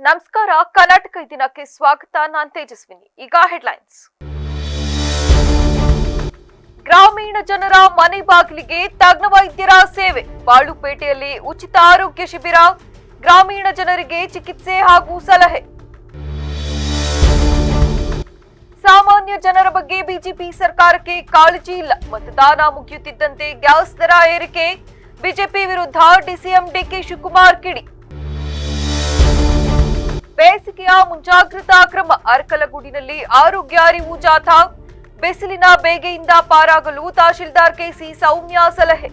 ನಮಸ್ಕಾರ. ಕರ್ನಾಟಕ ದಿನಕ್ಕೆ ಸ್ವಾಗತ. ನಾನು ತೇಜಸ್ವಿನಿ. ಈಗ ಹೆಡ್ಲೈನ್ಸ್. ಗ್ರಾಮೀಣ ಜನರ ಮನೆ ಬಾಗಿಲಿಗೆ ತಜ್ಞ ವೈದ್ಯರ ಸೇವೆ. ಬಾಳುಪೇಟೆಯಲ್ಲಿ ಉಚಿತ ಆರೋಗ್ಯ ಶಿಬಿರ. ಗ್ರಾಮೀಣ ಜನರಿಗೆ ಚಿಕಿತ್ಸೆ ಹಾಗೂ ಸಲಹೆ. ಸಾಮಾನ್ಯ ಜನರ ಬಗ್ಗೆ ಬಿಜೆಪಿ ಸರ್ಕಾರಕ್ಕೆ ಕಾಳಜಿ ಇಲ್ಲ. ಮತದಾನ ಮುಗಿಯುತ್ತಿದ್ದಂತೆ ಗ್ಯಾಸ್ ದರ ಏರಿಕೆ. ಬಿಜೆಪಿ ವಿರುದ್ಧ ಡಿಸಿಎಂ ಡಿಕೆ ಶಿವಕುಮಾರ್ ಕಿಡಿ. ಬೇಸಿಗೆಯ ಮುಂಜಾಗ್ರತಾ ಕ್ರಮ. ಅರಕಲಗೂಡಿನಲ್ಲಿ ಆರೋಗ್ಯ ಅರಿವು ಜಾಥಾ. ಬಿಸಿಲಿನ ಬೇಗೆಯಿಂದ ಪಾರಾಗಲು ತಹಶೀಲ್ದಾರ್ ಕೆಸಿ ಸೌಮ್ಯ ಸಲಹೆ.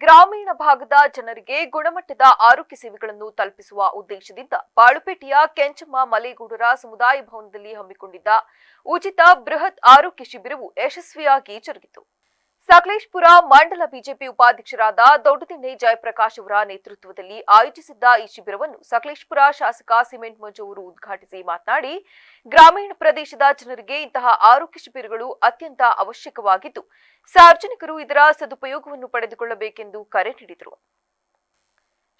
ಗ್ರಾಮೀಣ ಭಾಗದ ಜನರಿಗೆ ಗುಣಮಟ್ಟದ ಆರೋಗ್ಯ ಸೇವೆಗಳನ್ನು ತಲುಪಿಸುವ ಉದ್ದೇಶದಿಂದ ಬಾಳುಪೇಟೆಯ ಕೆಂಚಮ್ಮ ಮಲೇಗೌಡರ ಸಮುದಾಯ ಭವನದಲ್ಲಿ ಹಮ್ಮಿಕೊಂಡಿದ್ದ ಉಚಿತ ಬೃಹತ್ ಆರೋಗ್ಯ ಶಿಬಿರವು ಯಶಸ್ವಿಯಾಗಿ ಜರುಗಿತು. ಸಕಲೇಶಪುರ ಮಂಡಲ ಬಿಜೆಪಿ ಉಪಾಧ್ಯಕ್ಷರಾದ ದೊಡ್ಡದಿಣ್ಣೆ ಜಯಪ್ರಕಾಶ್ ಅವರ ನೇತೃತ್ವದಲ್ಲಿ ಆಯೋಜಿಸಿದ್ದ ಈ ಶಿಬಿರವನ್ನು ಸಕಲೇಶಪುರ ಶಾಸಕ ಸಿಮೆಂಟ್ ಮಂಜು ಅವರು ಉದ್ಘಾಟಿಸಿ ಮಾತನಾಡಿ, ಗ್ರಾಮೀಣ ಪ್ರದೇಶದ ಜನರಿಗೆ ಇಂತಹ ಆರೋಗ್ಯ ಶಿಬಿರಗಳು ಅತ್ಯಂತ ಅವಶ್ಯಕವಾಗಿದ್ದು, ಸಾರ್ವಜನಿಕರು ಇದರ ಸದುಪಯೋಗವನ್ನು ಪಡೆದುಕೊಳ್ಳಬೇಕೆಂದು ಕರೆ ನೀಡಿದರು.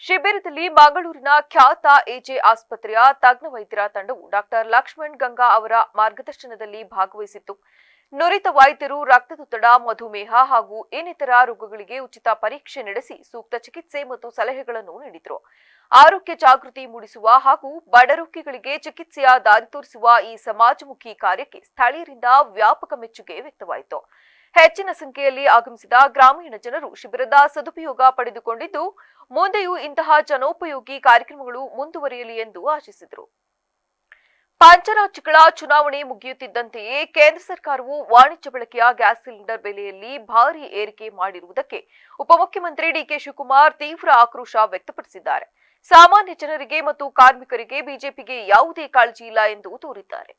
ಶಿಬಿರದಲ್ಲಿ ಮಂಗಳೂರಿನ ಖ್ಯಾತ ಎಜೆ ಆಸ್ಪತ್ರೆಯ ತಜ್ಞ ವೈದ್ಯರ ತಂಡವು ಡಾಕ್ಟರ್ ಲಕ್ಷ್ಮಣ್ ಗಂಗಾ ಅವರ ಮಾರ್ಗದರ್ಶನದಲ್ಲಿ ಭಾಗವಹಿಸಿತ್ತು. ನುರಿತ ವೈದ್ಯರು ರಕ್ತದೊತ್ತಡ, ಮಧುಮೇಹ ಹಾಗೂ ಇನ್ನಿತರ ರೋಗಗಳಿಗೆ ಉಚಿತ ಪರೀಕ್ಷೆ ನಡೆಸಿ ಸೂಕ್ತ ಚಿಕಿತ್ಸೆ ಮತ್ತು ಸಲಹೆಗಳನ್ನು ನೀಡಿದರು. ಆರೋಗ್ಯ ಜಾಗೃತಿ ಮೂಡಿಸುವ ಹಾಗೂ ಬಡ ರೋಗಿಗಳಿಗೆ ಚಿಕಿತ್ಸೆಯ ದಾರಿ ತೋರಿಸುವ ಈ ಸಮಾಜಮುಖಿ ಕಾರ್ಯಕ್ಕೆ ಸ್ಥಳೀಯರಿಂದ ವ್ಯಾಪಕ ಮೆಚ್ಚುಗೆ ವ್ಯಕ್ತವಾಯಿತು. ಹೆಚ್ಚಿನ ಸಂಖ್ಯೆಯಲ್ಲಿ ಆಗಮಿಸಿದ ಗ್ರಾಮೀಣ ಜನರು ಶಿಬಿರದ ಸದುಪಯೋಗ ಪಡೆದುಕೊಂಡಿದ್ದು, ಮುಂದೆಯೂ ಇಂತಹ ಜನೋಪಯೋಗಿ ಕಾರ್ಯಕ್ರಮಗಳು ಮುಂದುವರಿಯಲಿ ಎಂದು ಆಶಿಸಿದರು. ಪಂಚರಾಜ್ಯಗಳ ಚುನಾವಣೆ ಮುಗಿಯುತ್ತಿದ್ದಂತೆಯೇ ಕೇಂದ್ರ ಸರ್ಕಾರವು ವಾಣಿಜ್ಯ ಬಳಕೆಯ ಗ್ಯಾಸ್ ಸಿಲಿಂಡರ್ ಬೆಲೆಯಲ್ಲಿ ಭಾರಿ ಏರಿಕೆ ಮಾಡಿರುವುದಕ್ಕೆ ಉಪಮುಖ್ಯಮಂತ್ರಿ ಡಿಕೆ ಶಿವಕುಮಾರ್ ತೀವ್ರ ಆಕ್ರೋಶ ವ್ಯಕ್ತಪಡಿಸಿದ್ದಾರೆ. ಸಾಮಾನ್ಯ ಜನರಿಗೆ ಮತ್ತು ಕಾರ್ಮಿಕರಿಗೆ ಬಿಜೆಪಿಗೆ ಯಾವುದೇ ಕಾಳಜಿ ಇಲ್ಲ ಎಂದು ತೋರಿದ್ದಾರೆ.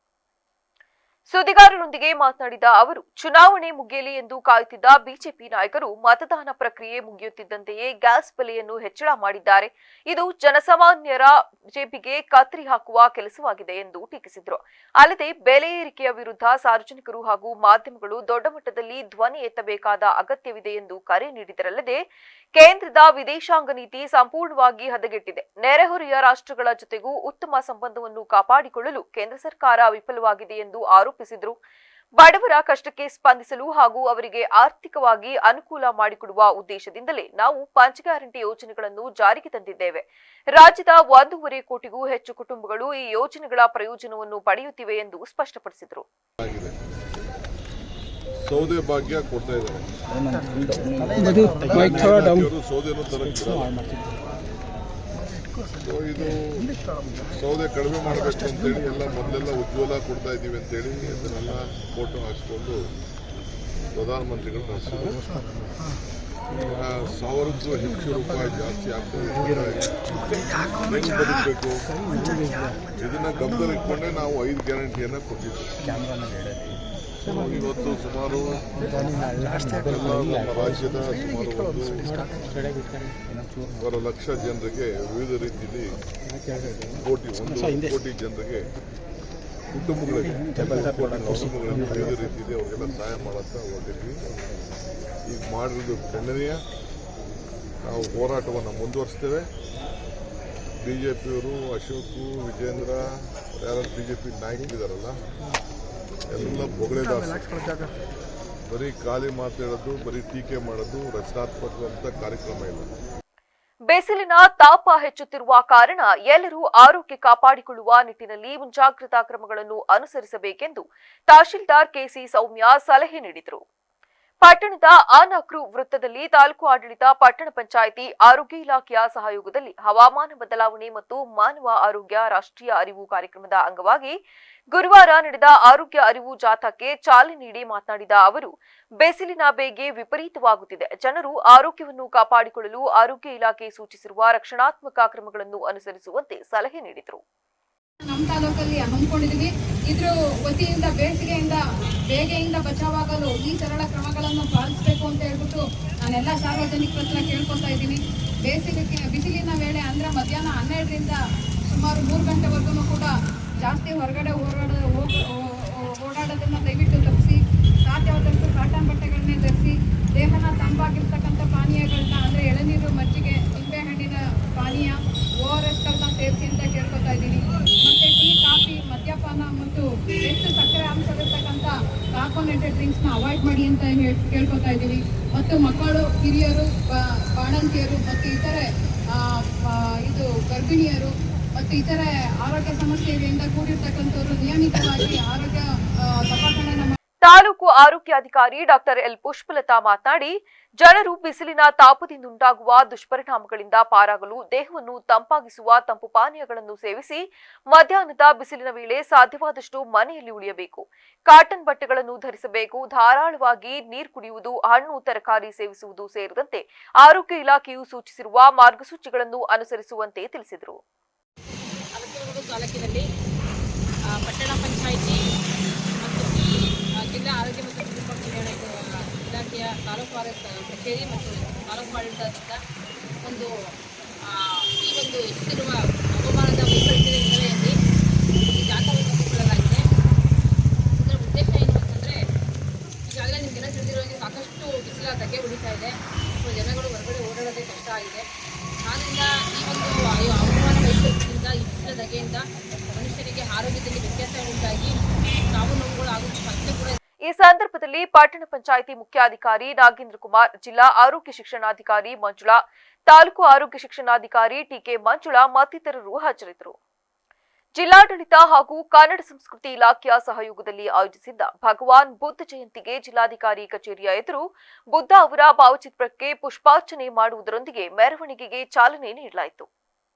ಸುದ್ದಿಗಾರರೊಂದಿಗೆ ಮಾತನಾಡಿದ ಅವರು, ಚುನಾವಣೆ ಮುಗಿಯಲಿ ಎಂದು ಕಾಯುತ್ತಿದ್ದ ಬಿಜೆಪಿ ನಾಯಕರು ಮತದಾನ ಪ್ರಕ್ರಿಯೆ ಮುಗಿಯುತ್ತಿದ್ದಂತೆಯೇ ಗ್ಯಾಸ್ ಬೆಲೆಯನ್ನು ಹೆಚ್ಚಳ ಮಾಡಿದ್ದಾರೆ. ಇದು ಜನಸಾಮಾನ್ಯರ ಜೇಬಿಗೆ ಕತ್ತರಿ ಹಾಕುವ ಕೆಲಸವಾಗಿದೆ ಎಂದು ಟೀಕಿಸಿದರು. ಅಲ್ಲದೆ ಬೆಲೆ ಏರಿಕೆಯ ವಿರುದ್ಧ ಸಾರ್ವಜನಿಕರು ಹಾಗೂ ಮಾಧ್ಯಮಗಳು ದೊಡ್ಡ ಮಟ್ಟದಲ್ಲಿ ಧ್ವನಿ ಎತ್ತಬೇಕಾದ ಅಗತ್ಯವಿದೆ ಎಂದು ಕರೆ ನೀಡಿದರಲ್ಲದೆ, ಕೇಂದ್ರದ ವಿದೇಶಾಂಗ ನೀತಿ ಸಂಪೂರ್ಣವಾಗಿ ಹದಗೆಟ್ಟಿದೆ. ನೆರೆಹೊರೆಯ ರಾಷ್ಟ್ರಗಳ ಜೊತೆಗೂ ಉತ್ತಮ ಸಂಬಂಧವನ್ನು ಕಾಪಾಡಿಕೊಳ್ಳಲು ಕೇಂದ್ರ ಸರ್ಕಾರ ವಿಫಲವಾಗಿದೆ ಎಂದು ಆರೋಪಿಸಿದರು. ಬಡವರ ಕಷ್ಟಕ್ಕೆ ಸ್ಪಂದಿಸಲು ಹಾಗೂ ಅವರಿಗೆ ಆರ್ಥಿಕವಾಗಿ ಅನುಕೂಲ ಮಾಡಿಕೊಡುವ ಉದ್ದೇಶದಿಂದಲೇ ನಾವು ಪಂಚ ಗ್ಯಾರಂಟಿ ಯೋಜನೆಗಳನ್ನು ಜಾರಿಗೆ ತಂದಿದ್ದೇವೆ. ರಾಜ್ಯದ 1.5 ಕೋಟಿಗೂ ಹೆಚ್ಚು ಕುಟುಂಬಗಳು ಈ ಯೋಜನೆಗಳ ಪ್ರಯೋಜನವನ್ನು ಪಡೆಯುತ್ತಿವೆ ಎಂದು ಸ್ಪಷ್ಟಪಡಿಸಿದರು. ಸೌದೆ ಭಾಗ್ಯ ಕೊಡ್ತಾ ಇದ್ದಾರೆ. ಇದು ಸೌದೆ ಕಡಿಮೆ ಮಾಡಬೇಕು ಅಂತೇಳಿ ಎಲ್ಲ ಮೊದಲೆಲ್ಲ ಉಜ್ವಲ ಕೊಡ್ತಾ ಇದ್ದೀವಿ ಅಂತೇಳಿ ಅದನ್ನೆಲ್ಲ ಫೋಟೋ ಹಾಕಿಕೊಂಡು ಪ್ರಧಾನಮಂತ್ರಿಗಳು ನಡೆಸಿದ್ರು. 1000ಕ್ಕೂ ಹೆಚ್ಚು ರೂಪಾಯಿ ಜಾಸ್ತಿ ಆಗ್ತದೆ. ಬದುಕಬೇಕು ಇದನ್ನ ಗಮನದಲ್ಲಿ ಇಟ್ಕೊಂಡೆ ನಾವು 5 ಗ್ಯಾರಂಟಿಯನ್ನು ಕೊಟ್ಟಿದ್ವಿ. ಇವತ್ತು ಸುಮಾರು ನಮ್ಮ ರಾಜ್ಯದ ಸುಮಾರು 1 ಲಕ್ಷ ಜನರಿಗೆ ವಿವಿಧ ರೀತಿಯಲ್ಲಿ 1 ಕೋಟಿ ಜನರಿಗೆ ಕುಟುಂಬಗಳಿಗೆ ವಿವಿಧ ರೀತಿಯಲ್ಲಿ ಅವರಿಗೆಲ್ಲ ಸಹಾಯ ಮಾಡತ್ತ ಹೊರಟಿದ್ವಿ. ಈಗ ಮಾಡಿರೋದು ಖಂಡನೀಯ. ನಾವು ಹೋರಾಟವನ್ನು ಮುಂದುವರಿಸ್ತೇವೆ. ಬಿಜೆಪಿಯವರು ಅಶೋಕು, ವಿಜೇಂದ್ರ, ಯಾರು ಬಿಜೆಪಿ ನಾಯಕರಿದ್ದಾರಲ್ಲ ಎಲ್ಲ ಬೊಗಳೆದಾರ, ಬರೀ ಖಾಲಿ ಮಾತಾಡೋದು, ಬರೀ ಟೀಕೆ ಮಾಡೋದು, ರಚನಾತ್ಮಕವಾದ ಕಾರ್ಯಕ್ರಮ ಇಲ್ಲ. ಬೇಸಿಲಿನ ತಾಪ ಹೆಚ್ಚುತ್ತಿರುವ ಕಾರಣ ಎಲ್ಲರೂ ಆರೋಗ್ಯ ಕಾಪಾಡಿಕೊಳ್ಳುವ ನಿಟ್ಟಿನಲ್ಲಿ ಮುಂಜಾಗ್ರತಾ ಕ್ರಮಗಳನ್ನು ಅನುಸರಿಸಬೇಕೆಂದು ತಹಶೀಲ್ದಾರ್ ಕೆಸಿ ಸೌಮ್ಯ ಸಲಹೆ ನೀಡಿದರು. ಪಟ್ಟಣದ ಆನಕ್ರು ವೃತ್ತದಲ್ಲಿ ತಾಲೂಕು ಆಡಳಿತ, ಪಟ್ಟಣ ಪಂಚಾಯಿತಿ, ಆರೋಗ್ಯ ಇಲಾಖೆಯ ಸಹಯೋಗದಲ್ಲಿ ಹವಾಮಾನ ಬದಲಾವಣೆ ಮತ್ತು ಮಾನವ ಆರೋಗ್ಯ ರಾಷ್ಟ್ರೀಯ ಅರಿವು ಕಾರ್ಯಕ್ರಮದ ಅಂಗವಾಗಿ ಗುರುವಾರ ನಡೆದ ಆರೋಗ್ಯ ಅರಿವು ಜಾಥಾಕ್ಕೆ ಚಾಲನೆ ನೀಡಿ ಮಾತನಾಡಿದ ಅವರು, ಬೇಸಿಲಿನ ಬೇಗೆ ವಿಪರೀತವಾಗುತ್ತಿದೆ. ಜನರು ಆರೋಗ್ಯವನ್ನು ಕಾಪಾಡಿಕೊಳ್ಳಲು ಆರೋಗ್ಯ ಇಲಾಖೆ ಸೂಚಿಸಿರುವ ರಕ್ಷಣಾತ್ಮಕ ಕ್ರಮಗಳನ್ನು ಅನುಸರಿಸುವಂತೆ ಸಲಹೆ ನೀಡಿದರು. ನಮ್ಮ ತಾಲೂಕಲ್ಲಿ ಹಮ್ಮಿಕೊಂಡಿದ್ದೀವಿ. ಇದ್ರ ವತಿಯಿಂದ ಬೇಗೆಯಿಂದ ಬಚಾವಾಗಲು ಈ ಸರಳ ಕ್ರಮಗಳನ್ನು ಪಾಲಿಸಬೇಕು ಅಂತ ಹೇಳ್ಬಿಟ್ಟು ನಾನೆಲ್ಲ ಸಾರ್ವಜನಿಕರ ಹತ್ರ ಕೇಳ್ಕೊತಾ ಇದ್ದೀನಿ. ಬಿಸಿಲಿನ ವೇಳೆ ಅಂದರೆ ಮಧ್ಯಾಹ್ನ 12ರಿಂದ ಸುಮಾರು 3 ಗಂಟೆವರೆಗೂ ಕೂಡ ಜಾಸ್ತಿ ಹೊರಗಡೆ ಓಡಾಡೋದನ್ನು ದಯವಿಟ್ಟು ತಪ್ಪಿಸಿ. ಸಾಧ್ಯವಾದಷ್ಟು ಕಾಟನ್ ಬಟ್ಟೆಗಳನ್ನೇ ಧರಿಸಿ. ದೇಹನ ತಂಪಾಗಿರ್ತಕ್ಕಂಥ ಕಾರ್ಬೋನೇಟೆಡ್ ಡ್ರಿಂಕ್ಸ್ನ ಅವಾಯ್ಡ್ ಮಾಡಿ ಅಂತ ಕೇಳ್ಕೊತಾ ಇದ್ದೀವಿ. ಮತ್ತು ಮಕ್ಕಳು, ಹಿರಿಯರು, ಬಾಣಂತಿಯರು ಮತ್ತು ಇತರೆ ಇದು ಗರ್ಭಿಣಿಯರು ಮತ್ತು ಇತರೆ ಆರೋಗ್ಯ ಸಮಸ್ಯೆಯಿಂದ ಕೂಡಿರ್ತಕ್ಕಂಥವ್ರು ನಿಯಮಿತವಾಗಿ ಆರೋಗ್ಯ ತಪಾಸಣೆಯನ್ನು ತಾಲೂಕು ಆರೋಗ್ಯಾಧಿಕಾರಿ ಡಾಕ್ಟರ್ ಎಲ್ ಪುಷ್ಪಲತಾ ಮಾತನಾಡಿ, ಜನರು ಬಿಸಿಲಿನ ತಾಪದಿಂದುಂಟಾಗುವ ದುಷ್ಪರಿಣಾಮಗಳಿಂದ ಪಾರಾಗಲು ದೇಹವನ್ನು ತಂಪಾಗಿಸುವ ತಂಪು ಪಾನೀಯಗಳನ್ನು ಸೇವಿಸಿ ಮಧ್ಯಾಹ್ನದ ಬಿಸಿಲಿನ ವೇಳೆ ಸಾಧ್ಯವಾದಷ್ಟು ಮನೆಯಲ್ಲಿ ಉಳಿಯಬೇಕು. ಕಾಟನ್ ಬಟ್ಟೆಗಳನ್ನು ಧರಿಸಬೇಕು. ಧಾರಾಳವಾಗಿ ನೀರು ಕುಡಿಯುವುದು, ಹಣ್ಣು ತರಕಾರಿ ಸೇವಿಸುವುದು ಸೇರಿದಂತೆ ಆರೋಗ್ಯ ಇಲಾಖೆಯು ಸೂಚಿಸಿರುವ ಮಾರ್ಗಸೂಚಿಗಳನ್ನು ಅನುಸರಿಸುವಂತೆ ತಿಳಿಸಿದರು. ಪಟ್ಟಣ ಪಂಚಾಯಿತಿ ಮತ್ತು ಜಿಲ್ಲಾ ಆರೋಗ್ಯ ಮತ್ತು ಕುಟುಂಬ ಕಲ್ಯಾಣ ಇಲಾಖೆಯ ತಾಲೂಕು ಆರೋಗ್ಯ ಕಚೇರಿ ಮತ್ತು ತಾಲೂಕು ಆಡಳಿತದಿಂದ ಈ ಒಂದು ಹೆಚ್ಚುತ್ತಿರುವ ಹವಾಮಾನದ ವೈಪರೀತ್ಯದ ಹಿನ್ನೆಲೆಯಲ್ಲಿ ಈ ಜಾಥಾವನ್ನು ಹಮ್ಮಿಕೊಳ್ಳಲಾಗಿದೆ. ಇದರ ಉದ್ದೇಶ ಏನು ಅಂತಂದರೆ, ಈಗಾಗಲೇ ನಿಮಗೆಲ್ಲ ತಿಳಿದಿರೋರಿಗೆ ಸಾಕಷ್ಟು ಬಿಸಿಲ ಧಗೆ ಉಳಿತಾ ಇದೆ. ಜನಗಳು ಹೊರಗಡೆ ಓಡಾಡೋದೇ ಕಷ್ಟ ಆಗಿದೆ. ಆದ್ದರಿಂದ ಈ ಒಂದು ಹವಾಮಾನ ವೈಪರೀತ್ಯದಿಂದ, ಈ ಬಿಸಿಲ ಧಗೆಯಿಂದ ಮನುಷ್ಯರಿಗೆ ಆರೋಗ್ಯದಲ್ಲಿ ವ್ಯತ್ಯಾಸ ಉಂಟಾಗಿ ಸಾವು ನೋವುಗಳು ಆಗುವ ಸಾಧ್ಯತೆ ಕೂಡ. ಈ ಸಂದರ್ಭದಲ್ಲಿ ಪಟ್ಟಣ ಪಂಚಾಯಿತಿ ಮುಖ್ಯಾಧಿಕಾರಿ ನಾಗೇಂದ್ರ ಕುಮಾರ್, ಜಿಲ್ಲಾ ಆರೋಗ್ಯ ಶಿಕ್ಷಣಾಧಿಕಾರಿ ಮಂಜುಳಾ, ತಾಲೂಕು ಆರೋಗ್ಯ ಶಿಕ್ಷಣಾಧಿಕಾರಿ ಟಿಕೆ ಮಂಜುಳಾ ಮತ್ತಿತರರು ಹಾಜರಿದ್ದರು. ಜಿಲ್ಲಾಡಳಿತ ಹಾಗೂ ಕನ್ನಡ ಸಂಸ್ಕೃತಿ ಇಲಾಖೆಯ ಸಹಯೋಗದಲ್ಲಿ ಆಯೋಜಿಸಿದ್ದ ಭಗವಾನ್ ಬುದ್ಧ ಜಯಂತಿಗೆ ಜಿಲ್ಲಾಧಿಕಾರಿ ಕಚೇರಿಯ ಎದುರು ಬುದ್ಧ ಅವರ ಭಾವಚಿತ್ರಕ್ಕೆ ಪುಷ್ಪಾರ್ಚನೆ ಮಾಡುವುದರೊಂದಿಗೆ ಮೆರವಣಿಗೆಗೆ ಚಾಲನೆ ನೀಡಲಾಯಿತು.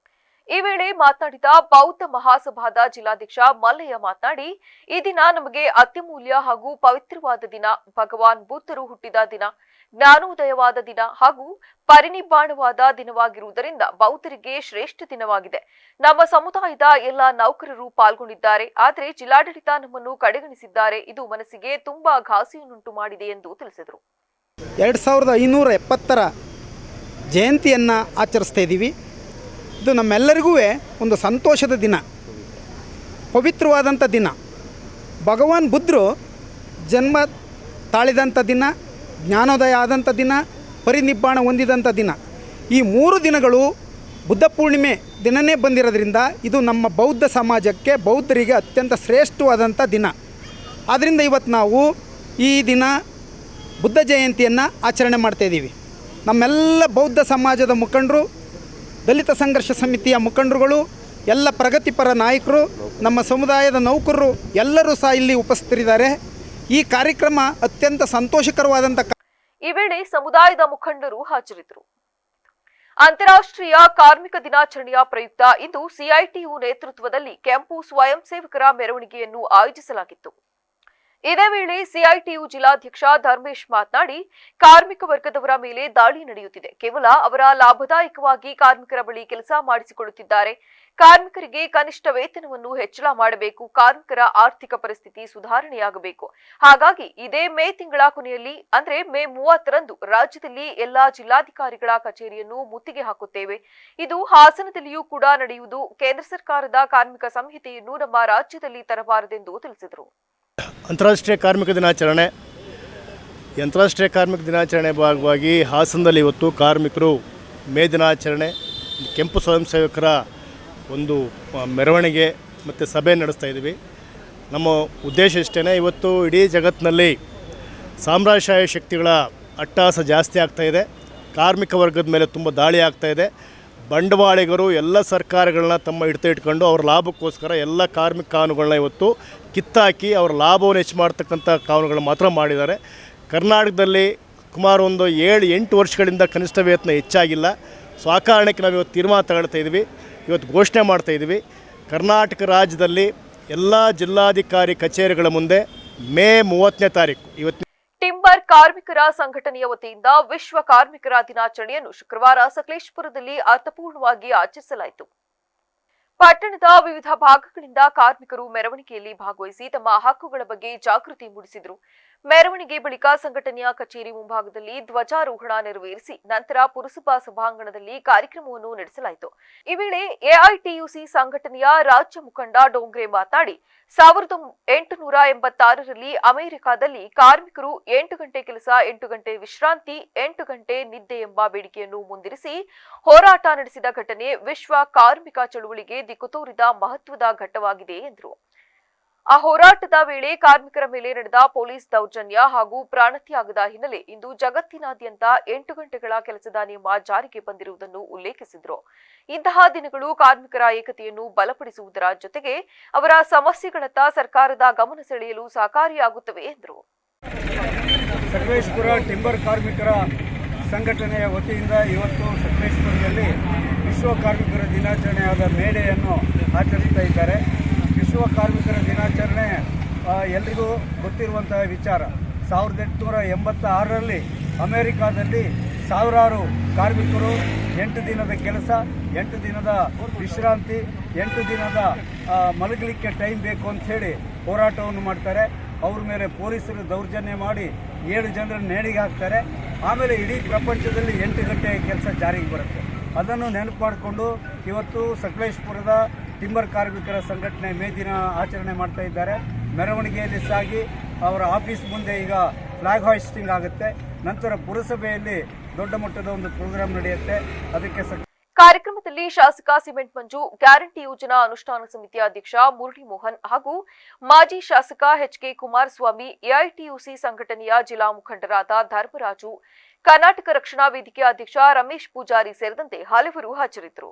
ಈ ವೇಳೆ ಮಾತನಾಡಿದ ಬೌದ್ಧ ಮಹಾಸಭಾದ ಜಿಲ್ಲಾಧ್ಯಕ್ಷ ಮಲ್ಲಯ್ಯ ಮಾತನಾಡಿ, ಈ ದಿನ ನಮಗೆ ಅತ್ಯಮೂಲ್ಯ ಹಾಗೂ ಪವಿತ್ರವಾದ ದಿನ. ಭಗವಾನ್ ಬುದ್ಧರು ಹುಟ್ಟಿದ ದಿನ, ಜ್ಞಾನೋದಯವಾದ ದಿನ ಹಾಗೂ ಪರಿನಿಬ್ಬಾಣವಾದ ದಿನವಾಗಿರುವುದರಿಂದ ಬೌದ್ಧರಿಗೆ ಶ್ರೇಷ್ಠ ದಿನವಾಗಿದೆ. ನಮ್ಮ ಸಮುದಾಯದ ಎಲ್ಲ ನೌಕರರು ಪಾಲ್ಗೊಂಡಿದ್ದಾರೆ, ಆದರೆ ಜಿಲ್ಲಾಡಳಿತ ನಮ್ಮನ್ನು ಕಡೆಗಣಿಸಿದ್ದಾರೆ. ಇದು ಮನಸ್ಸಿಗೆ ತುಂಬಾ ಘಾಸಿಯನ್ನುಂಟು ಮಾಡಿದೆ ಎಂದು ತಿಳಿಸಿದರು. 2570ರ ಜಯಂತಿಯನ್ನು ಆಚರಿಸ್ತಾ ಇದ್ದೀವಿ. ಇದು ನಮ್ಮೆಲ್ಲರಿಗೂ ಒಂದು ಸಂತೋಷದ ದಿನ, ಪವಿತ್ರವಾದಂಥ ದಿನ. ಭಗವಾನ್ ಬುದ್ಧರು ಜನ್ಮ ತಾಳಿದಂಥ ದಿನ, ಜ್ಞಾನೋದಯ ಆದಂಥ ದಿನ, ಪರಿನಿಬ್ಬಾಣ ಹೊಂದಿದಂಥ ದಿನ. ಈ 3 ದಿನಗಳು ಬುದ್ಧ ಪೂರ್ಣಿಮೆ ದಿನವೇ ಬಂದಿರೋದ್ರಿಂದ ಇದು ನಮ್ಮ ಬೌದ್ಧ ಸಮಾಜಕ್ಕೆ, ಬೌದ್ಧರಿಗೆ ಅತ್ಯಂತ ಶ್ರೇಷ್ಠವಾದಂಥ ದಿನ. ಆದ್ದರಿಂದ ಇವತ್ತು ನಾವು ಈ ದಿನ ಬುದ್ಧ ಜಯಂತಿಯನ್ನು ಆಚರಣೆ ಮಾಡ್ತಾಯಿದ್ದೀವಿ. ನಮ್ಮೆಲ್ಲ ಬೌದ್ಧ ಸಮಾಜದ ಮುಖಂಡರು, ದಲಿತ ಸಂಘರ್ಷ ಸಮಿತಿಯ ಮುಖಂಡರುಗಳು, ಎಲ್ಲ ಪ್ರಗತಿಪರ ನಾಯಕರು, ನಮ್ಮ ಸಮುದಾಯದ ನೌಕರರು ಎಲ್ಲರೂ ಸಹ ಇಲ್ಲಿ ಉಪಸ್ಥಿತರಿದ್ದಾರೆ. ಈ ಕಾರ್ಯಕ್ರಮ ಅತ್ಯಂತ ಸಂತೋಷಕರವಾದಂಥ. ಈ ವೇಳೆ ಸಮುದಾಯದ ಮುಖಂಡರು ಹಾಜರಿದ್ದರು. ಅಂತಾರಾಷ್ಟ್ರೀಯ ಕಾರ್ಮಿಕ ದಿನಾಚರಣೆಯ ಪ್ರಯುಕ್ತ ಇಂದು ಸಿಐಟಿಯು ನೇತೃತ್ವದಲ್ಲಿ ಕೆಂಪು ಸ್ವಯಂ ಸೇವಕರ ಮೆರವಣಿಗೆಯನ್ನು ಆಯೋಜಿಸಲಾಗಿತ್ತು. ಇದೇ ವೇಳೆ ಸಿಐಟಿಯು ಜಿಲ್ಲಾಧ್ಯಕ್ಷ ಧರ್ಮೇಶ್ ಮಾತನಾಡಿ, ಕಾರ್ಮಿಕ ವರ್ಗದವರ ಮೇಲೆ ದಾಳಿ ನಡೆಯುತ್ತಿದೆ. ಕೇವಲ ಅವರ ಲಾಭದಾಯಕವಾಗಿ ಕಾರ್ಮಿಕರ ಬಳಿ ಕೆಲಸ ಮಾಡಿಸಿಕೊಳ್ಳುತ್ತಿದ್ದಾರೆ. ಕಾರ್ಮಿಕರಿಗೆ ಕನಿಷ್ಠ ವೇತನವನ್ನು ಹೆಚ್ಚಳ ಮಾಡಬೇಕು. ಕಾರ್ಮಿಕರ ಆರ್ಥಿಕ ಪರಿಸ್ಥಿತಿ ಸುಧಾರಣೆಯಾಗಬೇಕು. ಹಾಗಾಗಿ ಇದೇ ಮೇ ತಿಂಗಳ ಕೊನೆಯಲ್ಲಿ, ಅಂದ್ರೆ ಮೇ 30ರಂದು ರಾಜ್ಯದಲ್ಲಿ ಎಲ್ಲಾ ಜಿಲ್ಲಾಧಿಕಾರಿಗಳ ಕಚೇರಿಯನ್ನು ಮುತ್ತಿಗೆ ಹಾಕುತ್ತೇವೆ. ಇದು ಹಾಸನದಲ್ಲಿಯೂ ಕೂಡ ನಡೆಯುವುದು. ಕೇಂದ್ರ ಸರ್ಕಾರದ ಕಾರ್ಮಿಕ ಸಂಹಿತೆಯನ್ನು ನಮ್ಮ ರಾಜ್ಯದಲ್ಲಿ ತರಬಾರದೆಂದು ತಿಳಿಸಿದರು. ಅಂತಾರಾಷ್ಟ್ರೀಯ ಕಾರ್ಮಿಕ ದಿನಾಚರಣೆ. ಅಂತಾರಾಷ್ಟ್ರೀಯ ಕಾರ್ಮಿಕ ದಿನಾಚರಣೆ ಭಾಗವಾಗಿ ಹಾಸನದಲ್ಲಿ ಇವತ್ತು ಕಾರ್ಮಿಕರು ಮೇ ದಿನಾಚರಣೆ, ಕೆಂಪು ಸ್ವಯಂ ಸೇವಕರ ಒಂದು ಮೆರವಣಿಗೆ ಮತ್ತು ಸಭೆ ನಡೆಸ್ತಾ ಇದ್ದೀವಿ. ನಮ್ಮ ಉದ್ದೇಶ ಇಷ್ಟೇ. ಇವತ್ತು ಇಡೀ ಜಗತ್ತಿನಲ್ಲಿ ಸಾಮ್ರಾಜ್ಯಶಾಹಿ ಶಕ್ತಿಗಳ ಅಟ್ಟಹಾಸ ಜಾಸ್ತಿ ಆಗ್ತಾಯಿದೆ. ಕಾರ್ಮಿಕ ವರ್ಗದ ಮೇಲೆ ತುಂಬ ದಾಳಿ ಆಗ್ತಾಯಿದೆ. ಬಂಡವಾಳಿಗರು ಎಲ್ಲ ಸರ್ಕಾರಗಳನ್ನ ತಮ್ಮ ಹಿಡಿತ ಇಟ್ಕೊಂಡು ಅವ್ರ ಲಾಭಕ್ಕೋಸ್ಕರ ಎಲ್ಲ ಕಾರ್ಮಿಕ ಕಾನೂನುಗಳನ್ನ ಇವತ್ತು ಕಿತ್ತಾಕಿ ಅವ್ರ ಲಾಭವನ್ನು ಹೆಚ್ಚು ಮಾಡ್ತಕ್ಕಂಥ ಕಾನೂನುಗಳನ್ನ ಮಾತ್ರ ಮಾಡಿದ್ದಾರೆ. ಕರ್ನಾಟಕದಲ್ಲಿ ಸುಮಾರು ಒಂದು 7-8 ವರ್ಷಗಳಿಂದ ಕನಿಷ್ಠ ವೇತನ ಹೆಚ್ಚಾಗಿಲ್ಲ. ಸೊ ಆ ಕಾರಣಕ್ಕೆ ನಾವು ಇವತ್ತು ತೀರ್ಮಾನ ತಗೊಳ್ತಾ ಇದ್ದೀವಿ, ಇವತ್ತು ಘೋಷಣೆ ಮಾಡ್ತಾಯಿದ್ದೀವಿ. ಕರ್ನಾಟಕ ರಾಜ್ಯದಲ್ಲಿ ಎಲ್ಲ ಜಿಲ್ಲಾಧಿಕಾರಿ ಕಚೇರಿಗಳ ಮುಂದೆ ಮೇ 30ನೇ ತಾರೀಕು ಇವತ್ತು ಟಿಂಬರ್ ಕಾರ್ಮಿಕರ ಸಂಘಟನೆಯ ವತಿಯಿಂದ ವಿಶ್ವ ಕಾರ್ಮಿಕರ ದಿನಾಚರಣೆಯನ್ನು ಶುಕ್ರವಾರ ಸಕಲೇಶಪುರದಲ್ಲಿ ಅರ್ಥಪೂರ್ಣವಾಗಿ ಆಚರಿಸಲಾಯಿತು. ಪಟ್ಟಣದ ವಿವಿಧ ಭಾಗಗಳಿಂದ ಕಾರ್ಮಿಕರು ಮೆರವಣಿಗೆಯಲ್ಲಿ ಭಾಗವಹಿಸಿ ತಮ್ಮ ಹಕ್ಕುಗಳ ಬಗ್ಗೆ ಜಾಗೃತಿ ಮೂಡಿಸಿದರು. ಮೆರವಣಿಗೆ ಬಳಿಕ ಸಂಘಟನೆಯ ಕಚೇರಿ ಮುಂಭಾಗದಲ್ಲಿ ಧ್ವಜಾರೋಹಣ ನೆರವೇರಿಸಿ ನಂತರ ಪುರಸಭಾ ಸಭಾಂಗಣದಲ್ಲಿ ಕಾರ್ಯಕ್ರಮವನ್ನು ನಡೆಸಲಾಯಿತು. ಈ ವೇಳೆ ಎಐಟಿಯುಸಿ ಸಂಘಟನೆಯ ರಾಜ್ಯ ಮುಖಂಡ ಡೋಂಗ್ರೆ ಮಾತನಾಡಿ, 1886ರಲ್ಲಿ ಅಮೆರಿಕಾದಲ್ಲಿ ಕಾರ್ಮಿಕರು 8 ಗಂಟೆ ಕೆಲಸ, 8 ಗಂಟೆ ವಿಶ್ರಾಂತಿ, 8 ಗಂಟೆ ನಿದ್ದೆ ಎಂಬ ಬೇಡಿಕೆಯನ್ನು ಮುಂದಿರಿಸಿ ಹೋರಾಟ ನಡೆಸಿದ ಘಟನೆ ವಿಶ್ವ ಕಾರ್ಮಿಕ ಚಳುವಳಿಗೆ ದಿಕ್ಕು ತೋರಿದ ಮಹತ್ವದ ಘಟ್ಟವಾಗಿದೆ ಎಂದರು. ಆ ಹೋರಾಟದ ವೇಳೆ ಕಾರ್ಮಿಕರ ಮೇಲೆ ನಡೆದ ಪೊಲೀಸ್ ದೌರ್ಜನ್ಯ ಹಾಗೂ ಪ್ರಾಣತ್ಯಾಗದ ಹಿನ್ನೆಲೆ ಇಂದು ಜಗತ್ತಿನಾದ್ಯಂತ 8 ಗಂಟೆಗಳ ಕೆಲಸದ ನಿಯಮ ಜಾರಿಗೆ ಬಂದಿರುವುದನ್ನು ಉಲ್ಲೇಖಿಸಿದರು. ಇಂತಹ ದಿನಗಳು ಕಾರ್ಮಿಕರ ಏಕತೆಯನ್ನು ಬಲಪಡಿಸುವುದರ ಜೊತೆಗೆ ಅವರ ಸಮಸ್ಯೆಗಳತ್ತ ಸರ್ಕಾರದ ಗಮನ ಸೆಳೆಯಲು ಸಹಕಾರಿಯಾಗುತ್ತವೆ ಎಂದರು. ಸಕಲೇಶಪುರ ಟಿಂಬರ್ ಕಾರ್ಮಿಕರ ಸಂಘಟನೆಯ ವತಿಯಿಂದ ಇವತ್ತು ಸಕಲೇಶಪುರದಲ್ಲಿ ವಿಶ್ವ ಕಾರ್ಮಿಕರ ದಿನಾಚರಣೆಯಾದ ಮೇಡೆಯನ್ನು ಆಚರಿಸ್ತಾ ಇದ್ದಾರೆ. ವಿಶ್ವ ಕಾರ್ಮಿಕರ ದಿನಾಚರಣೆ ಎಲ್ರಿಗೂ ಗೊತ್ತಿರುವಂತಹ ವಿಚಾರ. 1886ರಲ್ಲಿ ಅಮೆರಿಕಾದಲ್ಲಿ ಸಾವಿರಾರು ಕಾರ್ಮಿಕರು 8 ದಿನದ ಕೆಲಸ, 8 ದಿನದ ವಿಶ್ರಾಂತಿ, 8 ದಿನದ ಮಲಗಲಿಕ್ಕೆ ಟೈಮ್ ಬೇಕು ಅಂತ ಹೇಳಿ ಹೋರಾಟವನ್ನು ಮಾಡ್ತಾರೆ. ಅವ್ರ ಮೇಲೆ ಪೊಲೀಸರು ದೌರ್ಜನ್ಯ ಮಾಡಿ 7 ಜನರನ್ನು ನೇಣಿಗೆ ಹಾಕ್ತಾರೆ. ಆಮೇಲೆ ಇಡೀ ಪ್ರಪಂಚದಲ್ಲಿ 8 ಗಂಟೆ ಕೆಲಸ ಜಾರಿಗೆ ಬರುತ್ತೆ. ಅದನ್ನು ನೆನಪು ಮಾಡಿಕೊಂಡು ಇವತ್ತು ಸಕಲೇಶಪುರದ ಟಿಂಬರ್ ಕಾರ್ಮಿಕರ ಸಂಘಟನೆ ಮೇ ದಿನ ಆಚರಣೆ ಮಾಡ್ತಾ ಇದ್ದಾರೆ. ಮೆರವಣಿಗೆಯಲ್ಲಿ ಸಾಗಿ ಅವರ ಆಫೀಸ್ ಮುಂದೆ ಈಗ ಫ್ಲಾಗ್ ಹಾಯಿಸ್ಟಿಂಗ್ ಆಗುತ್ತೆ. ನಂತರ ಪುರಸಭೆಯಲ್ಲಿ ದೊಡ್ಡ ಮಟ್ಟದ ಒಂದು ಪ್ರೋಗ್ರಾಂ ನಡೆಯುತ್ತೆ. ಅದಕ್ಕೆ ಕಾರ್ಯಕ್ರಮದಲ್ಲಿ ಶಾಸಕ ಸಿಮೆಂಟ್ ಮಂಜು, ಗ್ಯಾರಂಟಿ ಯೋಜನಾ ಅನುಷ್ಠಾನ ಸಮಿತಿಯ ಅಧ್ಯಕ್ಷ ಮುರಳಿ ಮೋಹನ್ ಹಾಗೂ ಮಾಜಿ ಶಾಸಕ ಎಚ್ಕೆ ಕುಮಾರಸ್ವಾಮಿ, ಎಐಟಿಯುಸಿ ಸಂಘಟನೆಯ ಜಿಲ್ಲಾ ಮುಖಂಡರಾದ ಧರ್ಮರಾಜು, ಕರ್ನಾಟಕ ರಕ್ಷಣಾ ವೇದಿಕೆಯ ಅಧ್ಯಕ್ಷ ರಮೇಶ್ ಪೂಜಾರಿ ಸೇರಿದಂತೆ ಹಲವರು ಹಾಜರಿದ್ದರು.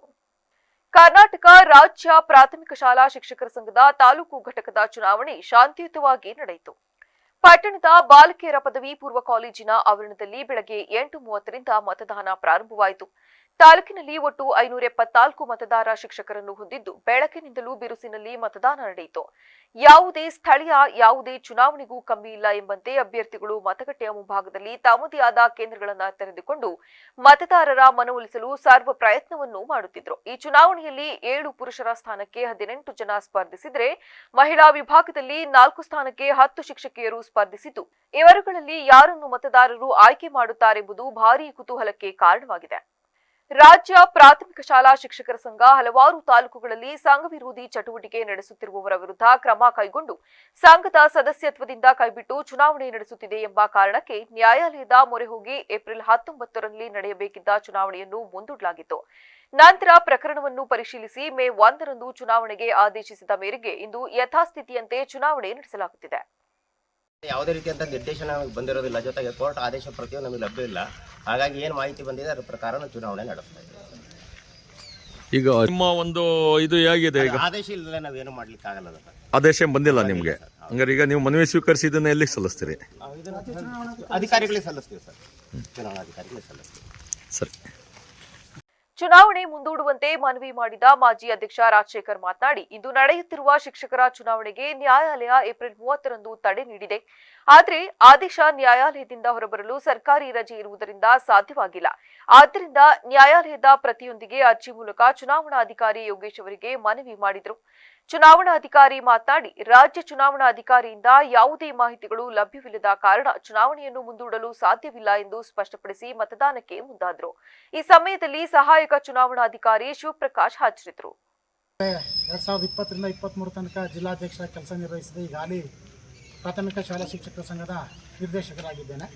ಕರ್ನಾಟಕ ರಾಜ್ಯ ಪ್ರಾಥಮಿಕ ಶಾಲಾ ಶಿಕ್ಷಕರ ಸಂಘದ ತಾಲೂಕು ಘಟಕದ ಚುನಾವಣೆ ಶಾಂತಿಯುತವಾಗಿ ನಡೆಯಿತು. ಪಟ್ಟಣದ ಬಾಲಕಿಯರ ಪದವಿ ಪೂರ್ವ ಕಾಲೇಜಿನ ಆವರಣದಲ್ಲಿ ಬೆಳಗ್ಗೆ 8:30ರಿಂದ ಮತದಾನ ಪ್ರಾರಂಭವಾಯಿತು. ತಾಲೂಕಿನಲ್ಲಿ ಒಟ್ಟು 574 ಮತದಾರ ಶಿಕ್ಷಕರನ್ನು ಹೊಂದಿದ್ದು ಬೆಳಕಿನಿಂದಲೂ ಬಿರುಸಿನಲ್ಲಿ ಮತದಾನ ನಡೆಯಿತು. ಯಾವುದೇ ಸ್ಥಳೀಯ ಯಾವುದೇ ಚುನಾವಣೆಗೂ ಕಮ್ಮಿ ಇಲ್ಲ ಎಂಬಂತೆ ಅಭ್ಯರ್ಥಿಗಳು ಮತಗಟ್ಟೆಯ ಮುಂಭಾಗದಲ್ಲಿ ತಮ್ಮದೇ ಆದ ಕೇಂದ್ರಗಳನ್ನು ತೆರೆದುಕೊಂಡು ಮತದಾರರ ಮನವೊಲಿಸಲು ಸರ್ವ ಪ್ರಯತ್ನವನ್ನು ಮಾಡುತ್ತಿದ್ದರು. ಈ ಚುನಾವಣೆಯಲ್ಲಿ 7 ಪುರುಷರ ಸ್ಥಾನಕ್ಕೆ 18 ಜನ ಸ್ಪರ್ಧಿಸಿದರೆ ಮಹಿಳಾ ವಿಭಾಗದಲ್ಲಿ 4 ಸ್ಥಾನಕ್ಕೆ 10 ಶಿಕ್ಷಕಿಯರು ಸ್ಪರ್ಧಿಸಿದ್ದು ಇವರುಗಳಲ್ಲಿ ಯಾರನ್ನು ಮತದಾರರು ಆಯ್ಕೆ ಮಾಡುತ್ತಾರೆಂಬುದು ಭಾರೀ ಕುತೂಹಲಕ್ಕೆ ಕಾರಣವಾಗಿದೆ. ರಾಜ್ಯ ಪ್ರಾಥಮಿಕ ಶಾಲಾ ಶಿಕ್ಷಕರ ಸಂಘ ಹಲವಾರು ತಾಲೂಕುಗಳಲ್ಲಿ ಸಂಘ ವಿರೋಧಿ ಚಟುವಟಿಕೆ ನಡೆಸುತ್ತಿರುವವರ ವಿರುದ್ಧ ಕ್ರಮ ಕೈಗೊಂಡು ಸಂಘದ ಸದಸ್ಯತ್ವದಿಂದ ಕೈಬಿಟ್ಟು ಚುನಾವಣೆ ನಡೆಸುತ್ತಿದೆ ಎಂಬ ಕಾರಣಕ್ಕೆ ನ್ಯಾಯಾಲಯದ ಮೊರೆ ಹೋಗಿ ಏಪ್ರಿಲ್ 19ರಲ್ಲಿ ನಡೆಯಬೇಕಿದ್ದ ಚುನಾವಣೆಯನ್ನು ಮುಂದೂಡಲಾಗಿತ್ತು. ನಂತರ ಪ್ರಕರಣವನ್ನು ಪರಿಶೀಲಿಸಿ ಮೇ 1ರಂದು ಚುನಾವಣೆಗೆ ಆದೇಶಿಸಿದ ಮೇರೆಗೆ ಇಂದು ಯಥಾಸ್ಥಿತಿಯಂತೆ ಚುನಾವಣೆ ನಡೆಸಲಾಗುತ್ತಿದೆ. ಯಾವುದೇ ರೀತಿಯಂತ ನಿರ್ದೇಶನ ಬಂದಿರೋದಿಲ್ಲ, ಜೊತೆಗೆ ಕೋರ್ಟ್ ಆದೇಶ ಪ್ರತಿಯೂ ನಮಗೆ ಲಭ್ಯವಿಲ್ಲ. ಹಾಗಾಗಿ ಏನು ಮಾಹಿತಿ ಬಂದಿದೆ ಅದರ ಪ್ರಕಾರ ಚುನಾವಣೆ ನಡೆಸ್ತಾ ಇದ್ದೀವಿ. ಈಗ ನಿಮ್ಮ ಒಂದು ಇದು ಹೇಗಿದೆ? ಈಗ ಆದೇಶ ಇಲ್ಲದೆ ನಾವೇನು ಮಾಡ್ಲಿಕ್ಕೆ ಆಗಲ್ಲ. ಆದೇಶ ಬಂದಿಲ್ಲ ನಿಮಗೆ, ಹಂಗಾರೆ ಈಗ ನೀವು ಮನವಿ ಸ್ವೀಕರಿಸಿ ಇದನ್ನ ಎಲ್ಲಿ ಸಲ್ಲಿಸ್ತೀರಿ? ಅಧಿಕಾರಿಗಳಿಗೆ ಸಲ್ಲಿಸ್ತೀವಿ ಸರ್, ಚುನಾವಣಾಧಿಕಾರಿಗಳಿಗೆ ಸಲ್ಲಿಸ್ತೀವಿ. ಸರಿ. ಚುನಾವಣೆ ಮುಂದೂಡುವಂತೆ ಮನವಿ ಮಾಡಿದ ಮಾಜಿ ಅಧ್ಯಕ್ಷ ರಾಜಶೇಖರ್ ಮಾತನಾಡಿ, ಇಂದು ನಡೆಯುತ್ತಿರುವ ಶಿಕ್ಷಕರ ಚುನಾವಣೆಗೆ ನ್ಯಾಯಾಲಯ ಏಪ್ರಿಲ್ 30ರಂದು ತಡೆ ನೀಡಿದೆ. ಆದರೆ ಆದೇಶ ನ್ಯಾಯಾಲಯದಿಂದ ಹೊರಬರಲು ಸರ್ಕಾರಿ ರಜೆ ಇರುವುದರಿಂದ ಸಾಧ್ಯವಾಗಿಲ್ಲ. ಆದ್ದರಿಂದ ನ್ಯಾಯಾಲಯದ ಪ್ರತಿಯೊಂದಿಗೆ ಅರ್ಜಿ ಮೂಲಕ ಚುನಾವಣಾಧಿಕಾರಿ ಯೋಗೇಶ್ ಅವರಿಗೆ ಮನವಿ ಮಾಡಿದರು. ಚುನಾವಣಾಧಿಕಾರಿ ಮಾತನಾಡಿ, ರಾಜ್ಯ ಚುನಾವಣಾಧಿಕಾರಿಯಿಂದ ಯಾವುದೇ ಮಾಹಿತಿಗಳು ಲಭ್ಯವಿಲ್ಲದ ಕಾರಣ ಚುನಾವಣೆಯನ್ನು ಮುಂದೂಡಲು ಸಾಧ್ಯವಿಲ್ಲ ಎಂದು ಸ್ಪಷ್ಟಪಡಿಸಿ ಮತದಾನಕ್ಕೆ ಮುಂದಾದರು. ಈ ಸಮಯದಲ್ಲಿ ಸಹಾಯಕ ಚುನಾವಣಾಧಿಕಾರಿ ಶಿವಪ್ರಕಾಶ್ ಹಾಜರಿದ್ದರು. 2020ರಿಂದ 23 ತನಕ ಜಿಲ್ಲಾಧ್ಯಕ್ಷ ಕೆಲಸ ನಿರ್ವಹಿಸಿದೆ. ಈಗಾಗಲೇ ಪ್ರಾಥಮಿಕ ಶಾಲಾ ಶಿಕ್ಷಕರ ಸಂಘದ ನಿರ್ದೇಶಕರಾಗಿದ್ದೇನೆ.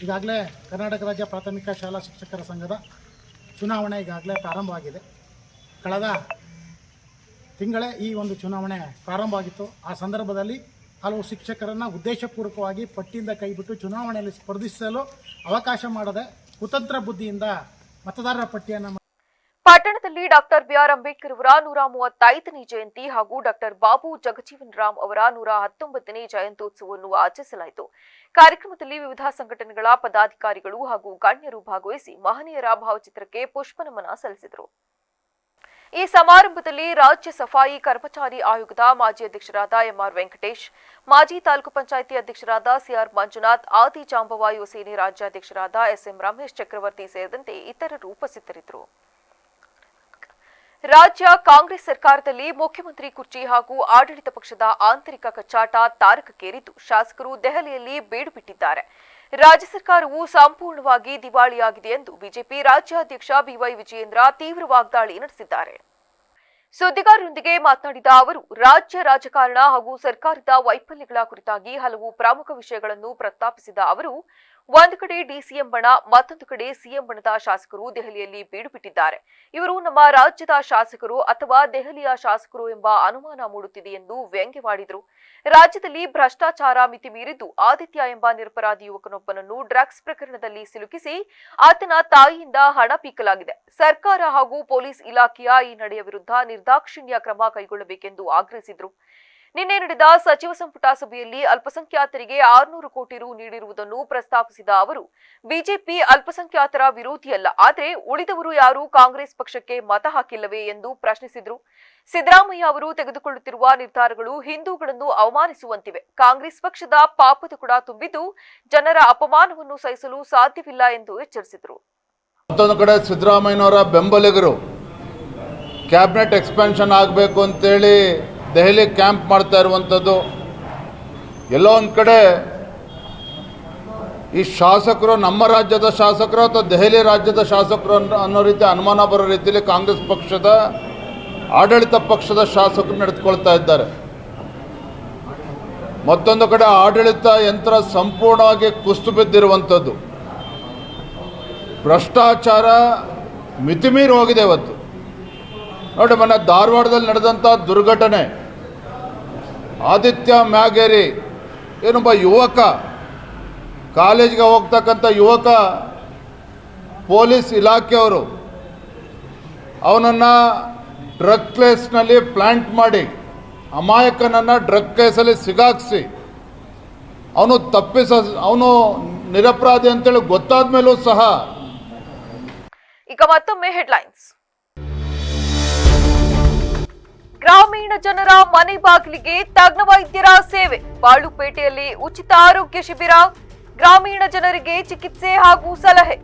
ಈಗಾಗಲೇ ಕರ್ನಾಟಕ ರಾಜ್ಯ ಪ್ರಾಥಮಿಕ ಶಾಲಾ ಶಿಕ್ಷಕರ ಸಂಘದ ಚುನಾವಣೆ ಈಗಾಗಲೇ ಪ್ರಾರಂಭವಾಗಿದೆ. ಕಳೆದ ತಿಂಗಳೇ ಈ ಒಂದು ಚುನಾವಣೆ ಪ್ರಾರಂಭವಾಗಿತ್ತು. ಆ ಸಂದರ್ಭದಲ್ಲಿ ಹಲವು ಶಿಕ್ಷಕರನ್ನು ಉದ್ದೇಶಪೂರ್ವಕವಾಗಿ ಪಟ್ಟಿಯಿಂದ ಕೈಬಿಟ್ಟು ಚುನಾವಣೆಯಲ್ಲಿ ಸ್ಪರ್ಧಿಸಲು ಅವಕಾಶ ಮಾಡದೆ ಕುತಂತ್ರ ಬುದ್ಧಿಯಿಂದ ಮತದಾರರ ಪಟ್ಟಿಯನ್ನು ಪಟ್ಟಣದಲ್ಲಿ ಡಾಕ್ಟರ್ ಬಿಆರ್ ಅಂಬೇಡ್ಕರ್ ಅವರ 135ನೇ ಜಯಂತಿ ಹಾಗೂ ಡಾಕ್ಟರ್ ಬಾಬು ಜಗಜೀವನ್ ರಾಮ್ ಅವರ 119ನೇ ಜಯಂತ್ಯೋತ್ಸವವನ್ನು ಆಚರಿಸಲಾಯಿತು. ಕಾರ್ಯಕ್ರಮದಲ್ಲಿ ವಿವಿಧ ಸಂಘಟನೆಗಳ ಪದಾಧಿಕಾರಿಗಳು ಹಾಗೂ ಗಣ್ಯರು ಭಾಗವಹಿಸಿ ಮಹನೀಯರ ಭಾವಚಿತ್ರಕ್ಕೆ ಪುಷ್ಪನಮನ ಸಲ್ಲಿಸಿದರು. ಈ ಸಮಾರಂಭದಲ್ಲಿ ರಾಜ್ಯ ಸಫಾಯಿ ಕರ್ಮಚಾರಿ ಆಯೋಗದ ಮಾಜಿ ಅಧ್ಯಕ್ಷರಾದ ಎಂಆರ್ ವೆಂಕಟೇಶ್, ಮಾಜಿ ತಾಲೂಕು ಪಂಚಾಯಿತಿ ಅಧ್ಯಕ್ಷರಾದ ಸಿಆರ್ ಮಂಜುನಾಥ್, ಆದಿ ಜಾಂಬವ ಯುವ ಸೇನೆ ರಾಜ್ಯಾಧ್ಯಕ್ಷರಾದ ಎಸ್ಎಂ ರಮೇಶ್ ಚಕ್ರವರ್ತಿ ಸೇರಿದಂತೆ ಇತರರು ಉಪಸ್ಥಿತರಿದ್ದರು. ರಾಜ್ಯ ಕಾಂಗ್ರೆಸ್ ಸರ್ಕಾರದಲ್ಲಿ ಮುಖ್ಯಮಂತ್ರಿ ಕುರ್ಚಿ ಹಾಗೂ ಆಡಳಿತ ಪಕ್ಷದ ಆಂತರಿಕ ಕಚ್ಚಾಟ ತಾರಕಕ್ಕೇರಿದ್ದು ಶಾಸಕರು ದೆಹಲಿಯಲ್ಲಿ ಬೀಡು ಬಿಟ್ಟಿದ್ದಾರೆ. ರಾಜ್ಯ ಸರ್ಕಾರವು ಸಂಪೂರ್ಣವಾಗಿ ದಿವಾಳಿಯಾಗಿದೆ ಎಂದು ಬಿಜೆಪಿ ರಾಜ್ಯಾಧ್ಯಕ್ಷ ಬಿವೈ ವಿಜಯೇಂದ್ರ ತೀವ್ರ ವಾಗ್ದಾಳಿ ನಡೆಸಿದ್ದಾರೆ. ಸುದ್ದಿಗಾರರೊಂದಿಗೆ ಮಾತನಾಡಿದ ಅವರು, ರಾಜ್ಯ ರಾಜಕಾರಣ ಹಾಗೂ ಸರ್ಕಾರದ ವೈಫಲ್ಯಗಳ ಕುರಿತಾಗಿ ಹಲವು ಪ್ರಮುಖ ವಿಷಯಗಳನ್ನು ಪ್ರಸ್ತಾಪಿಸಿದ ಅವರು, ಒಂದು ಕಡೆ ಡಿಸಿಎಂ ಬಣ, ಮತ್ತೊಂದು ಕಡೆ ಸಿಎಂ ಬಣದ ಶಾಸಕರು ದೆಹಲಿಯಲ್ಲಿ ಬೀಡು ಬಿಟ್ಟಿದ್ದಾರೆ. ಇವರು ನಮ್ಮ ರಾಜ್ಯದ ಶಾಸಕರು ಅಥವಾ ದೆಹಲಿಯ ಶಾಸಕರು ಎಂಬ ಅನುಮಾನ ಮೂಡುತ್ತಿದೆ ಎಂದು ವ್ಯಂಗ್ಯವಾಡಿದರು. ರಾಜ್ಯದಲ್ಲಿ ಭ್ರಷ್ಟಾಚಾರ ಮಿತಿ ಮೀರಿದ್ದು ಆದಿತ್ಯ ಎಂಬ ನಿರಪರಾಧಿ ಯುವಕನೊಬ್ಬನನ್ನು ಡ್ರಗ್ಸ್ ಪ್ರಕರಣದಲ್ಲಿ ಸಿಲುಕಿಸಿ ಆತನ ತಾಯಿಯಿಂದ ಹಣ ಪೀಕಲಾಗಿದೆ. ಸರ್ಕಾರ ಹಾಗೂ ಪೊಲೀಸ್ ಇಲಾಖೆಯ ಈ ನಡೆಯ ವಿರುದ್ಧ ನಿರ್ದಾಕ್ಷಿಣ್ಯ ಕ್ರಮ ಕೈಗೊಳ್ಳಬೇಕೆಂದು ಆಗ್ರಹಿಸಿದರು. ನಿನ್ನೆ ನಡೆದ ಸಚಿವ ಸಂಪುಟ ಸಭೆಯಲ್ಲಿ ಅಲ್ಪಸಂಖ್ಯಾತರಿಗೆ 600 ಕೋಟಿ ರು ನೀಡಿರುವುದನ್ನು ಪ್ರಸ್ತಾಪಿಸಿದ ಅವರು, ಬಿಜೆಪಿ ಅಲ್ಪಸಂಖ್ಯಾತರ ವಿರೋಧಿಯಲ್ಲ, ಆದರೆ ಉಳಿದವರು ಯಾರು ಕಾಂಗ್ರೆಸ್ ಪಕ್ಷಕ್ಕೆ ಮತ ಹಾಕಿಲ್ಲವೇ ಎಂದು ಪ್ರಶ್ನಿಸಿದರು. ಸಿದ್ದರಾಮಯ್ಯ ಅವರು ತೆಗೆದುಕೊಳ್ಳುತ್ತಿರುವ ನಿರ್ಧಾರಗಳು ಹಿಂದೂಗಳನ್ನು ಅವಮಾನಿಸುವಂತಿವೆ. ಕಾಂಗ್ರೆಸ್ ಪಕ್ಷದ ಪಾಪದ ಕೂಡ ತುಂಬಿದ್ದು ಜನರ ಅಪಮಾನವನ್ನು ಸಹಿಸಲು ಸಾಧ್ಯವಿಲ್ಲ ಎಂದು ಎಚ್ಚರಿಸಿದರು. ಮತ್ತೊಂದು ಕಡೆ ಸಿದ್ದರಾಮಯ್ಯನವರ ಬೆಂಬಲಿಗರು ಕ್ಯಾಬಿನೆಟ್ ಎಕ್ಸ್ಪಾನ್ಷನ್ ಆಗಬೇಕು ಅಂತೇಳಿ ದೆಹಲಿ ಕ್ಯಾಂಪ್ ಮಾಡ್ತಾ ಇರುವಂಥದ್ದು, ಎಲ್ಲೋ ಒಂದು ಕಡೆ ಈ ಶಾಸಕರು ನಮ್ಮ ರಾಜ್ಯದ ಶಾಸಕರು ಅಥವಾ ದೆಹಲಿ ರಾಜ್ಯದ ಶಾಸಕರು ಅನ್ನೋ ರೀತಿ ಅನುಮಾನ ಬರೋ ರೀತಿಯಲ್ಲಿ ಕಾಂಗ್ರೆಸ್ ಪಕ್ಷದ ಆಡಳಿತ ಪಕ್ಷದ ಶಾಸಕರು ನಡೆದುಕೊಳ್ತಾ ಇದ್ದಾರೆ. ಮತ್ತೊಂದು ಕಡೆ ಆಡಳಿತ ಯಂತ್ರ ಸಂಪೂರ್ಣವಾಗಿ ಕುಸಿದು ಬಿದ್ದಿರುವಂಥದ್ದು, ಭ್ರಷ್ಟಾಚಾರ ಮಿತಿಮೀರಿ ಹೋಗಿದೆ. ಇವತ್ತು ನೋಡಿ, ಮೊನ್ನೆ ಧಾರವಾಡದಲ್ಲಿ ನಡೆದಂಥ ದುರ್ಘಟನೆ, ಆದಿತ್ಯ ಮ್ಯಾಗೇರಿ ಏನೊಬ್ಬ ಯುವಕ, ಕಾಲೇಜ್ಗೆ ಹೋಗ್ತಕ್ಕಂಥ ಯುವಕ, ಪೊಲೀಸ್ ಇಲಾಖೆಯವರು ಅವನನ್ನು ಡ್ರಗ್ ಕೇಸ್ನಲ್ಲಿ ಪ್ಲ್ಯಾಂಟ್ ಮಾಡಿ ಅಮಾಯಕನನ್ನು ಡ್ರಗ್ ಕೇಸಲ್ಲಿ ಸಿಗಾಕ್ಸಿ ಅವನು ನಿರಪರಾಧಿ ಅಂತೇಳಿ ಗೊತ್ತಾದ ಮೇಲೂ ಸಹ. ಈಗ ಮತ್ತೊಮ್ಮೆ ಹೆಡ್ಲೈನ್ಸ್. ಗ್ರಾಮೀಣ ಜನರ ಮನೆ ಬಾಗಿಲಿಗೆ ತಜ್ಞ ವೈದ್ಯರ ಸೇವೆ. ಬಾಳುಪೇಟೆಯಲ್ಲಿ ಉಚಿತ ಆರೋಗ್ಯ ಶಿಬಿರ, ಗ್ರಾಮೀಣ ಜನರಿಗೆ ಚಿಕಿತ್ಸೆ ಹಾಗೂ ಸಲಹೆ.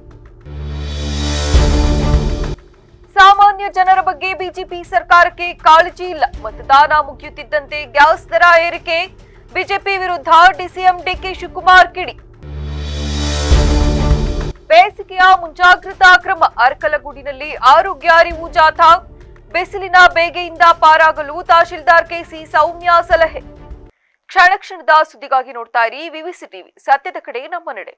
ಸಾಮಾನ್ಯ ಜನರ ಬಗ್ಗೆ ಬಿಜೆಪಿ ಸರ್ಕಾರಕ್ಕೆ ಕಾಳಜಿ ಇಲ್ಲ. ಮತದಾನ ಮುಗಿಯುತ್ತಿದ್ದಂತೆ ಗ್ಯಾಸ್ ದರ ಏರಿಕೆ, ಬಿಜೆಪಿ ವಿರುದ್ಧ ಡಿಸಿಎಂ ಡಿಕೆ ಶಿವಕುಮಾರ್ ಕಿಡಿ. ಬೇಸಿಗೆಯ ಮುಂಜಾಗ್ರತಾ ಕ್ರಮ, ಅರಕಲಗೂಡಿನಲ್ಲಿ ಆರೋಗ್ಯ ಅರಿವು ಜಾಥಾ. ಬಿಸಿಲಿನ ಬೇಗೆಯಿಂದ ಪಾರಾಗಲು ತಹಶೀಲ್ದಾರ್ ಕೆಸಿ ಸೌಮ್ಯ ಸಲಹೆ. ಕ್ಷಣ ಕ್ಷಣದ ಸುದ್ದಿಗಾಗಿ ನೋಡ್ತಾ ಇರಿ ವಿವಿಸಿ ಟಿವಿ, ಸತ್ಯದ ಕಡೆ ನಮ್ಮ ನಡೆ.